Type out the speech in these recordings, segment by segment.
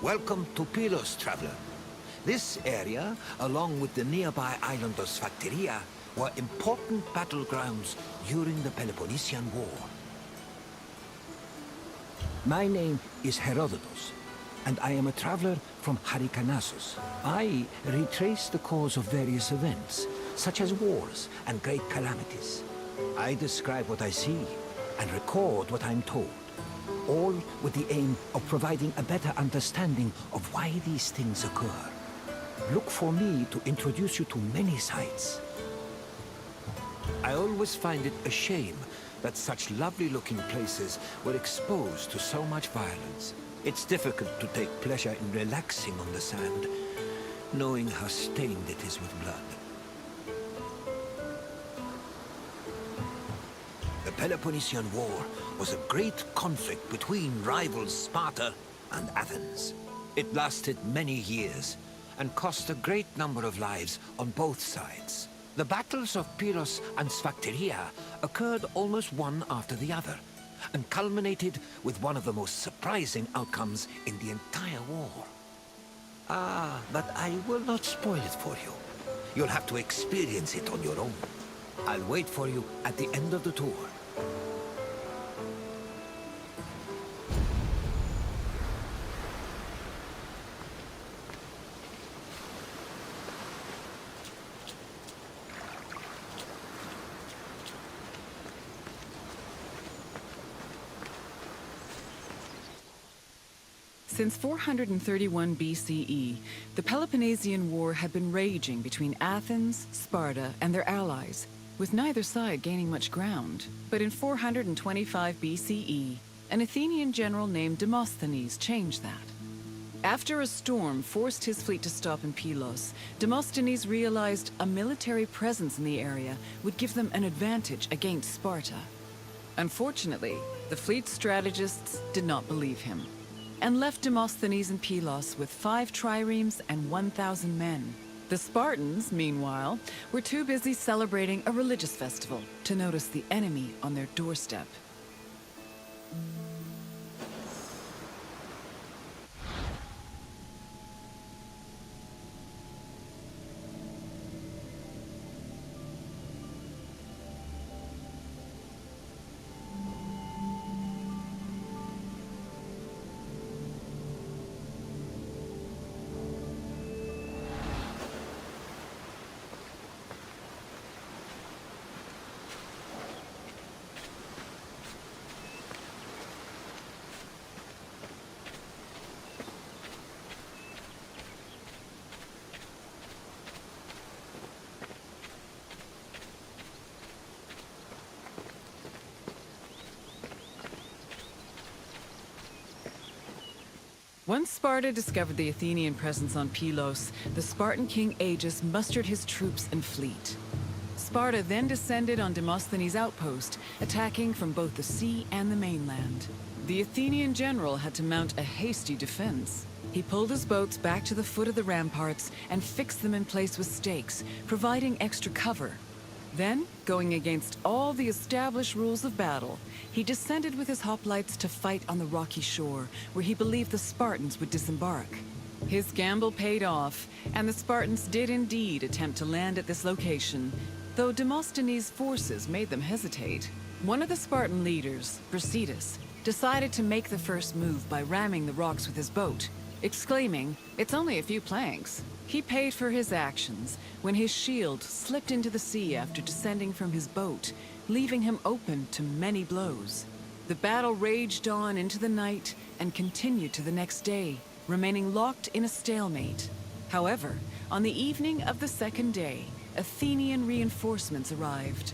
Welcome to Pylos, traveler. This area, along with the nearby island of Sphakteria, were important battlegrounds during the Peloponnesian War. My name is Herodotus, and I am a traveler from Hyrcanassus. I retrace the cause of various events, such as wars and great calamities. I describe what I see and record what I'm told, all with the aim of providing a better understanding of why these things occur. Look for me to introduce you to many sites. I always find it a shame that such lovely-looking places were exposed to so much violence. It's difficult to take pleasure in relaxing on the sand, knowing how stained it is with blood. The Peloponnesian War was a great conflict between rivals Sparta and Athens. It lasted many years and cost a great number of lives on both sides. The battles of Pylos and Sphakteria occurred almost one after the other, and culminated with one of the most surprising outcomes in the entire war. But I will not spoil it for you. You'll have to experience it on your own. I'll wait for you at the end of the tour. Since 431 BCE, the Peloponnesian War had been raging between Athens, Sparta, and their allies, with neither side gaining much ground. But in 425 BCE, an Athenian general named Demosthenes changed that. After a storm forced his fleet to stop in Pylos, Demosthenes realized a military presence in the area would give them an advantage against Sparta. Unfortunately, the fleet strategists did not believe him, and left Demosthenes in Pylos with 5 triremes and 1,000 men. The Spartans, meanwhile, were too busy celebrating a religious festival to notice the enemy on their doorstep. Once Sparta discovered the Athenian presence on Pylos, the Spartan king Agis mustered his troops and fleet. Sparta then descended on Demosthenes' outpost, attacking from both the sea and the mainland. The Athenian general had to mount a hasty defense. He pulled his boats back to the foot of the ramparts and fixed them in place with stakes, providing extra cover. Then, going against all the established rules of battle, he descended with his hoplites to fight on the rocky shore, where he believed the Spartans would disembark. His gamble paid off, and the Spartans did indeed attempt to land at this location, though Demosthenes' forces made them hesitate. One of the Spartan leaders, Brasidas, decided to make the first move by ramming the rocks with his boat, exclaiming, "It's only a few planks." He paid for his actions when his shield slipped into the sea after descending from his boat, leaving him open to many blows. The battle raged on into the night and continued to the next day, remaining locked in a stalemate. However, on the evening of the second day, Athenian reinforcements arrived.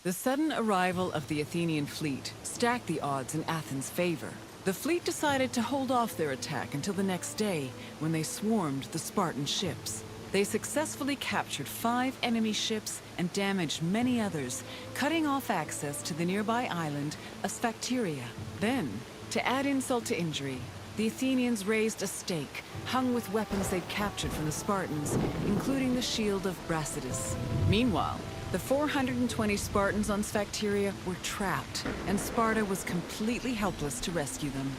The sudden arrival of the Athenian fleet stacked the odds in Athens' favor. The fleet decided to hold off their attack until the next day, when they swarmed the Spartan ships. They successfully captured 5 enemy ships and damaged many others, cutting off access to the nearby island of Sphakteria. Then, to add insult to injury, the Athenians raised a stake hung with weapons they'd captured from the Spartans, including the shield of Brasidas. Meanwhile, the 420 Spartans on Sphakteria were trapped, and Sparta was completely helpless to rescue them.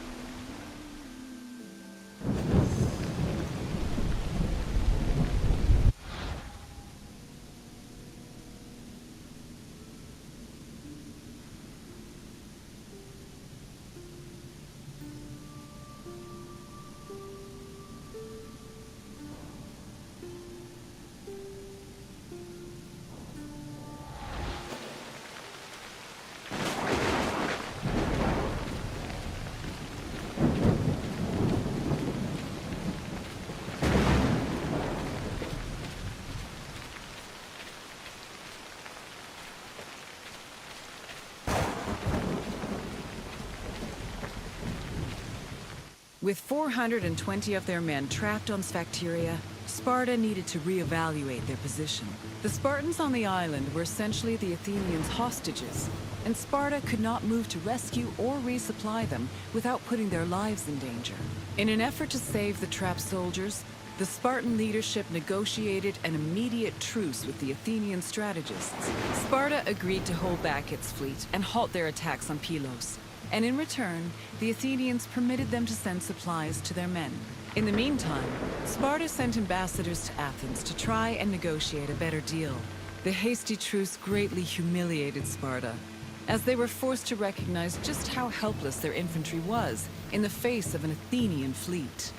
With 420 of their men trapped on Sphakteria, Sparta needed to reevaluate their position. The Spartans on the island were essentially the Athenians' hostages, and Sparta could not move to rescue or resupply them without putting their lives in danger. In an effort to save the trapped soldiers, the Spartan leadership negotiated an immediate truce with the Athenian strategists. Sparta agreed to hold back its fleet and halt their attacks on Pylos. And in return, the Athenians permitted them to send supplies to their men. In the meantime, Sparta sent ambassadors to Athens to try and negotiate a better deal. The hasty truce greatly humiliated Sparta, as they were forced to recognize just how helpless their infantry was in the face of an Athenian fleet.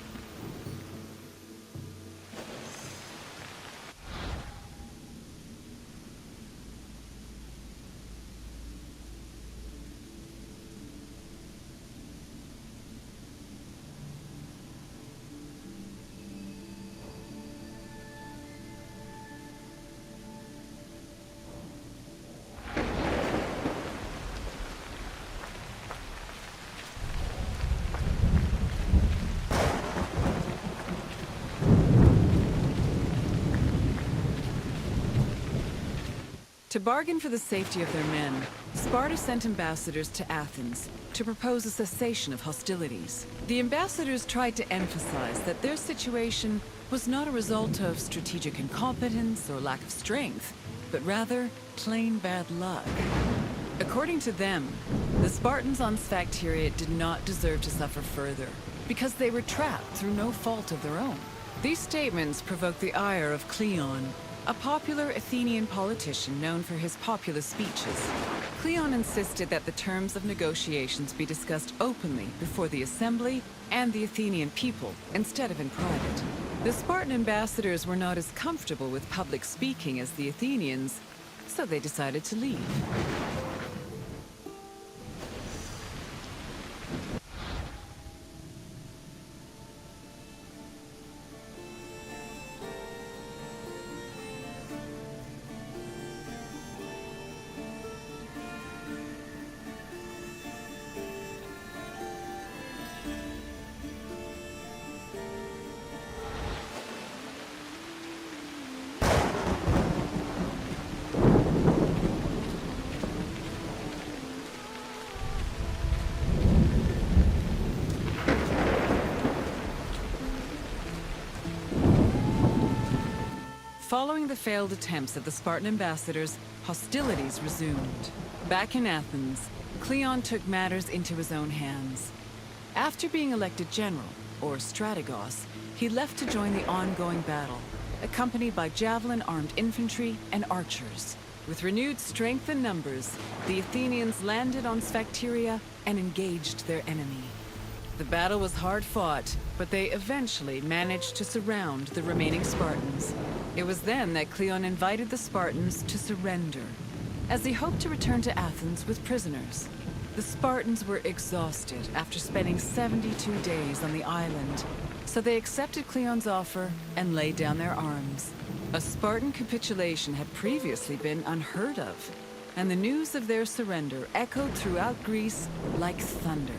To bargain for the safety of their men, Sparta sent ambassadors to Athens to propose a cessation of hostilities. The ambassadors tried to emphasize that their situation was not a result of strategic incompetence or lack of strength, but rather plain bad luck. According to them, the Spartans on Sphakteria did not deserve to suffer further, because they were trapped through no fault of their own. These statements provoked the ire of Cleon, a popular Athenian politician known for his populist speeches. Cleon insisted that the terms of negotiations be discussed openly before the assembly and the Athenian people, instead of in private. The Spartan ambassadors were not as comfortable with public speaking as the Athenians, so they decided to leave. Following the failed attempts of the Spartan ambassadors, hostilities resumed. Back in Athens, Cleon took matters into his own hands. After being elected general, or strategos, he left to join the ongoing battle, accompanied by javelin-armed infantry and archers. With renewed strength and numbers, the Athenians landed on Sphakteria and engaged their enemy. The battle was hard fought, but they eventually managed to surround the remaining Spartans. It was then that Cleon invited the Spartans to surrender, as he hoped to return to Athens with prisoners. The Spartans were exhausted after spending 72 days on the island, so they accepted Cleon's offer and laid down their arms. A Spartan capitulation had previously been unheard of, and the news of their surrender echoed throughout Greece like thunder.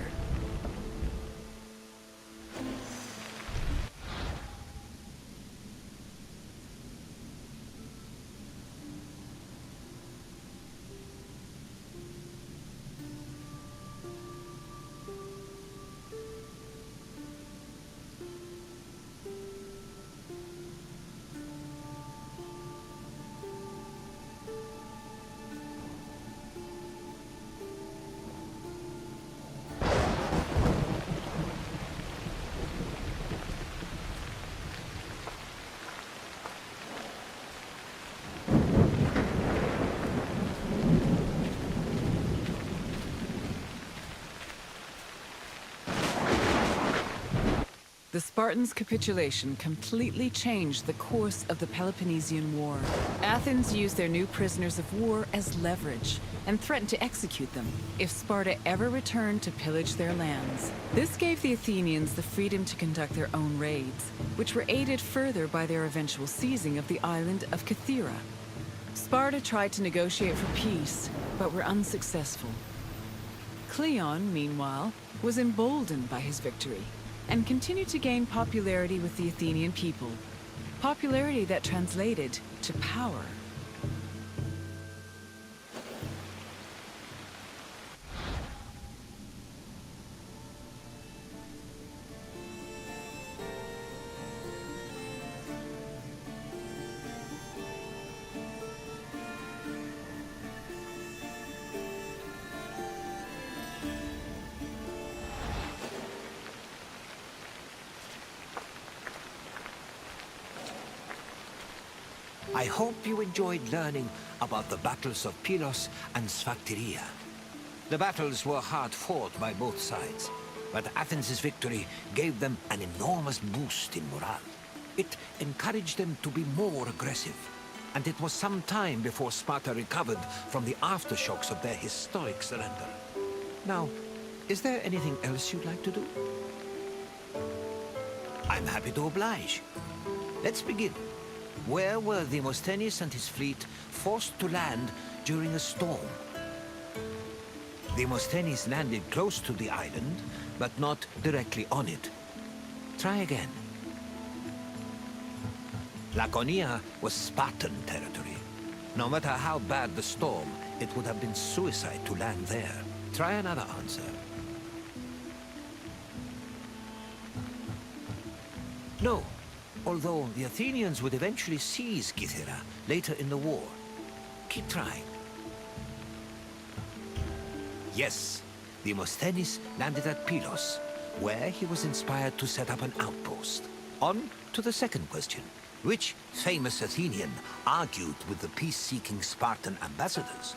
The Spartans' capitulation completely changed the course of the Peloponnesian War. Athens used their new prisoners of war as leverage and threatened to execute them if Sparta ever returned to pillage their lands. This gave the Athenians the freedom to conduct their own raids, which were aided further by their eventual seizing of the island of Sphakteria. Sparta tried to negotiate for peace, but were unsuccessful. Cleon, meanwhile, was emboldened by his victory and continued to gain popularity with the Athenian people. Popularity that translated to power. I hope you enjoyed learning about the battles of Pylos and Sphakteria. The battles were hard fought by both sides, but Athens' victory gave them an enormous boost in morale. It encouraged them to be more aggressive, and it was some time before Sparta recovered from the aftershocks of their historic surrender. Now, is there anything else you'd like to do? I'm happy to oblige. Let's begin. Where were Demosthenes and his fleet forced to land during a storm? Demosthenes landed close to the island, but not directly on it. Try again. Laconia was Spartan territory. No matter how bad the storm, it would have been suicide to land there. Try another answer. No. Although the Athenians would eventually seize Gythera later in the war. Keep trying. Yes, Demosthenes landed at Pylos, where he was inspired to set up an outpost. On to the second question. Which famous Athenian argued with the peace-seeking Spartan ambassadors?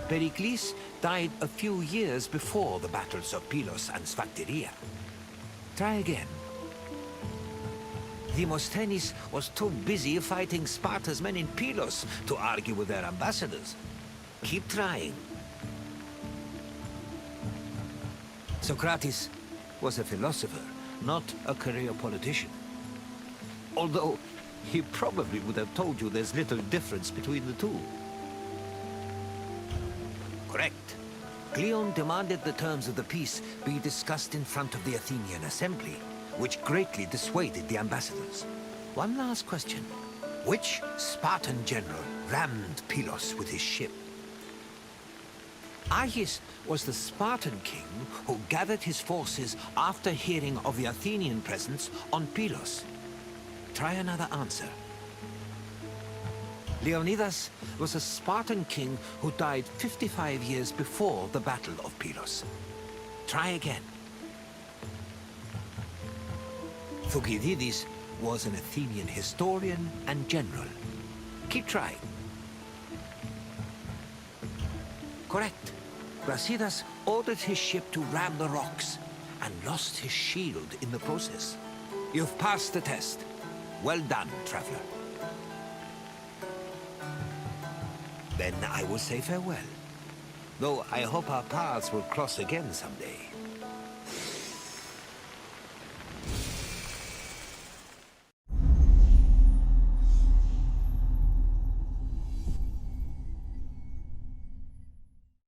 Pericles died a few years before the battles of Pylos and Sphakteria. Try again. Demosthenes was too busy fighting Sparta's men in Pylos to argue with their ambassadors. Keep trying. Socrates was a philosopher, not a career politician. Although, he probably would have told you there's little difference between the two. Correct. Cleon demanded the terms of the peace be discussed in front of the Athenian assembly, which greatly dissuaded the ambassadors. One last question. Which Spartan general rammed Pylos with his ship? Agis was the Spartan king who gathered his forces after hearing of the Athenian presence on Pylos. Try another answer. Leonidas was a Spartan king who died 55 years before the Battle of Pylos. Try again. Thucydides was an Athenian historian and general. Keep trying. Correct. Brasidas ordered his ship to ram the rocks and lost his shield in the process. You've passed the test. Well done, traveler. Then I will say farewell. Though I hope our paths will cross again someday.